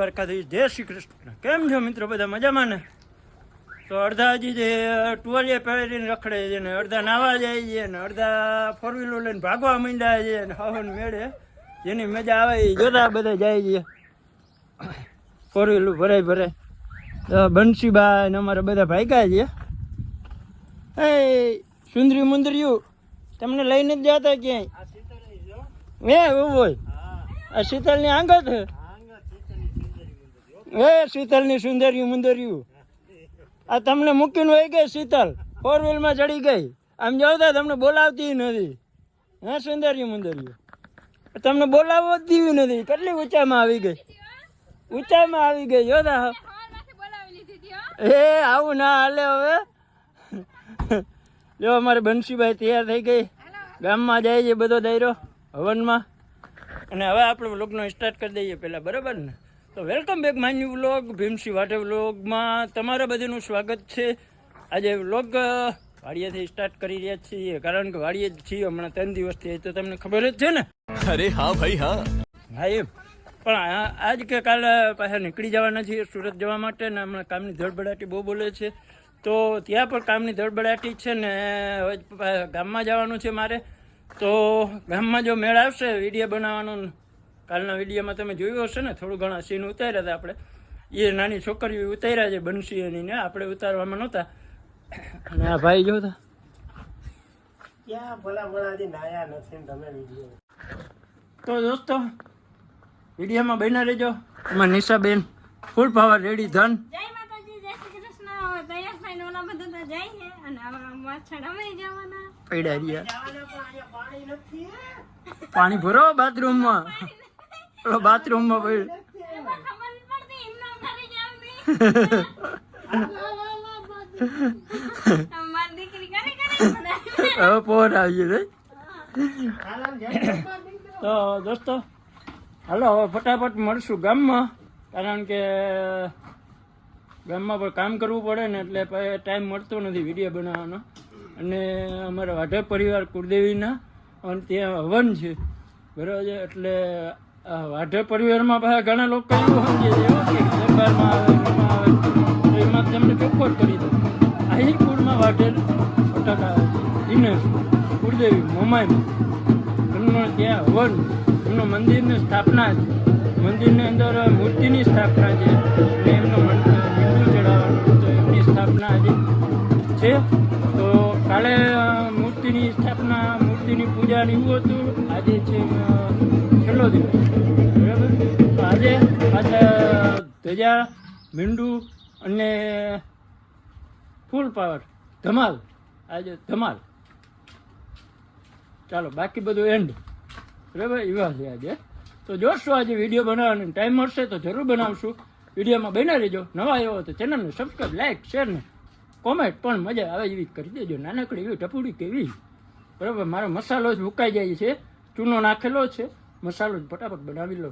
દ્વારકાથી જય શ્રી કૃષ્ણ. કેમ છો મિત્રો? બધા મજામાં ને? તો અડધા હજી જે ટુવાલીએ પહેરીને રખડે છે ને અડધા નાવા જાય છે ને અડધા ફોર વ્હીલર લઈને ભાગવા માંડ્યા છે ને હવન મેળે જેની મજા આવે એ જોતા બધા જાય છે. ફોર વ્હીલર ભરાય બંસીબા ને અમારે બધા ભાગ્યા છે. એ સુંદરી મુંદરીયું તમને લઈને જ જતા ક્યાંય એવું હોય? આ શીતલની આંગત શીતલની સુંદર્યું મુંદર્યું આ તમને મૂકીને વહી ગઈ શીતલ ફોર વ્હીલમાં ચડી ગઈ. આમ જોતા તમને બોલાવતી નથી. હા સુંદર્યું મુંદર્યું તમને બોલાવવો જ દીવી નથી. કેટલી ઊંચામાં આવી ગઈ જોતા. આવું ના હાલે હવે. જો અમારે બંસીભાઈ તૈયાર થઈ ગઈ ગામમાં જાય છે બધો દાયરો હવનમાં. અને હવે આપણે વ્લોગનો સ્ટાર્ટ કરી દઈએ પહેલાં, બરાબર ને? તો welcome back my new vlog Bhimsi વાટે વ્લોગમાં તમારા બધાનું સ્વાગત છે. આજે વ્લોગ વાડીએથી સ્ટાર્ટ કરી રહ્યા છીએ કારણ કે વાડીએ જ છીએ હમણાં 3 દિવસથી. તો તમને ખબર જ છે ને? અરે હા ભાઈ હા એમ પણ આજ કે કાલે પાછા નીકળી જવાના છીએ સુરત જવા માટે ને હમણાં કામની ધડબડાટી બહુ બોલે છે. તો ત્યાં પણ કામની ધડબડાટી છે ને હવે ગામમાં જવાનું છે મારે. તો ગામમાં જો મેળ આવશે વિડીયો બનાવવાનો, કાલના વિડીયોમાં તમે જોયું હશે ને થોડું ઘણા સીન ઉતાર્યા હતા આપણે. એ નાની છોકરીઓ ઉતાર્યા છે બંસી એની ને આપણે ઉતારવામાં નહોતા. અને આ ભાઈ જોતા ક્યાં ભલાથી નાયા નથી તમે વિડીયો. તો દોસ્તો વિડીયોમાં બન્યા રહેજો. એમાં નિશાબેન ફૂલ પાવર રેડી ધન. જય માતાજી, જય શ્રી કૃષ્ણ. દયા ભાઈ ઓલા બધા તો જાય છે અને હવે માછડ અમે જવાના પૈડા રહ્યા. પાણી ભરો બાથરૂમમાં. બાથરૂમમાં ખબર પડતી એમનો ઘરે જાવની અમાર દીકરી કરે હવે પોર આવી ગઈ. તો દોસ્તો હાલો હવે ફટાફટ મળશું ગામમાં કારણ કે ગામમાં પણ કામ કરવું પડે ને એટલે ટાઈમ મળતો નથી વિડીયો બનાવવાનો. અને અમારા વાઢર પરિવાર કુળદેવીના અને ત્યાં હવન છે બરાબર છે. એટલે વાઢર પરિવારમાં પાછા ઘણા લોકો એવું સમજે છે કે દરબારમાં આવે એમાં આવે તો એમાં તેમને ચોખ્ખોટ કરી દો. અહીં કુળમાં વાઢર ફટાકા આવે છે દિનેશ કુળદેવી મોમાઈમાં એમનો ત્યાં હવન એમનો મંદિરની સ્થાપના છે. મંદિરની અંદર મૂર્તિની સ્થાપના છે અને એમનો મીંડું ચડાવવાનું તો એમની સ્થાપના આજે છે. તો કાલે મૂર્તિની સ્થાપના મૂર્તિની પૂજાની એવું હતું. આજે છે છેલ્લો દિવસ બરાબર. તો આજે પાછા ધજા મીંડું અને ફૂલ પાવર ધમાલ. આજે ધમાલ. ચાલો બાકી બધું એન્ડ બરાબર એવા છે આજે. તો જોશો આજે વિડીયો બનાવવાનો ટાઈમ મળશે તો જરૂર બનાવશું. વિડીયોમાં બન્યા રહેજો. નવા આવ્યો તો ચેનલને સબસ્ક્રાઈબ લાઈક શેર ને કોમેન્ટ પણ મજા આવે એવી કરી દેજો. નાનકડી એવી ટપુડી કેવી બરાબર. મારો મસાલો જ મુકાઈ જાય છે, ચૂનો નાખેલો છે, મસાલો જ ફટાફટ બનાવી લો.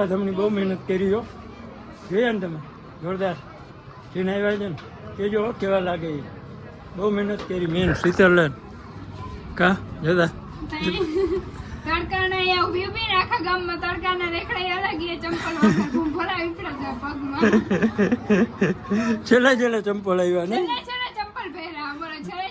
ધકાધમની બહુ મહેનત કરી હો. જોયા ને તમે જોરદાર જેને આવ્યા છે ને કેજો હો કેવા લાગે એ. બહુ મહેનત કરી મેન સ્વિટરલેન્ડ કા જતા તડકાના અહીંયા ઊભી ઊભી ને આખા ગામમાં તડકાના રેખડા અલગ એ ચંપલ ભરાવી પડે પગમાં. છેલ્લા ચંપલ આવ્યા ને છેલ્લે ચંપલ પહેર્યા અમારે છેલ્લે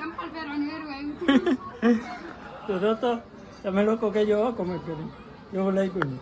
ચંપલ પહેરવાનું વેરું આવ્યું. તો તમે લોકો કહેજો હો કમેન્ટ કરી કેવું લાગ્યું ને.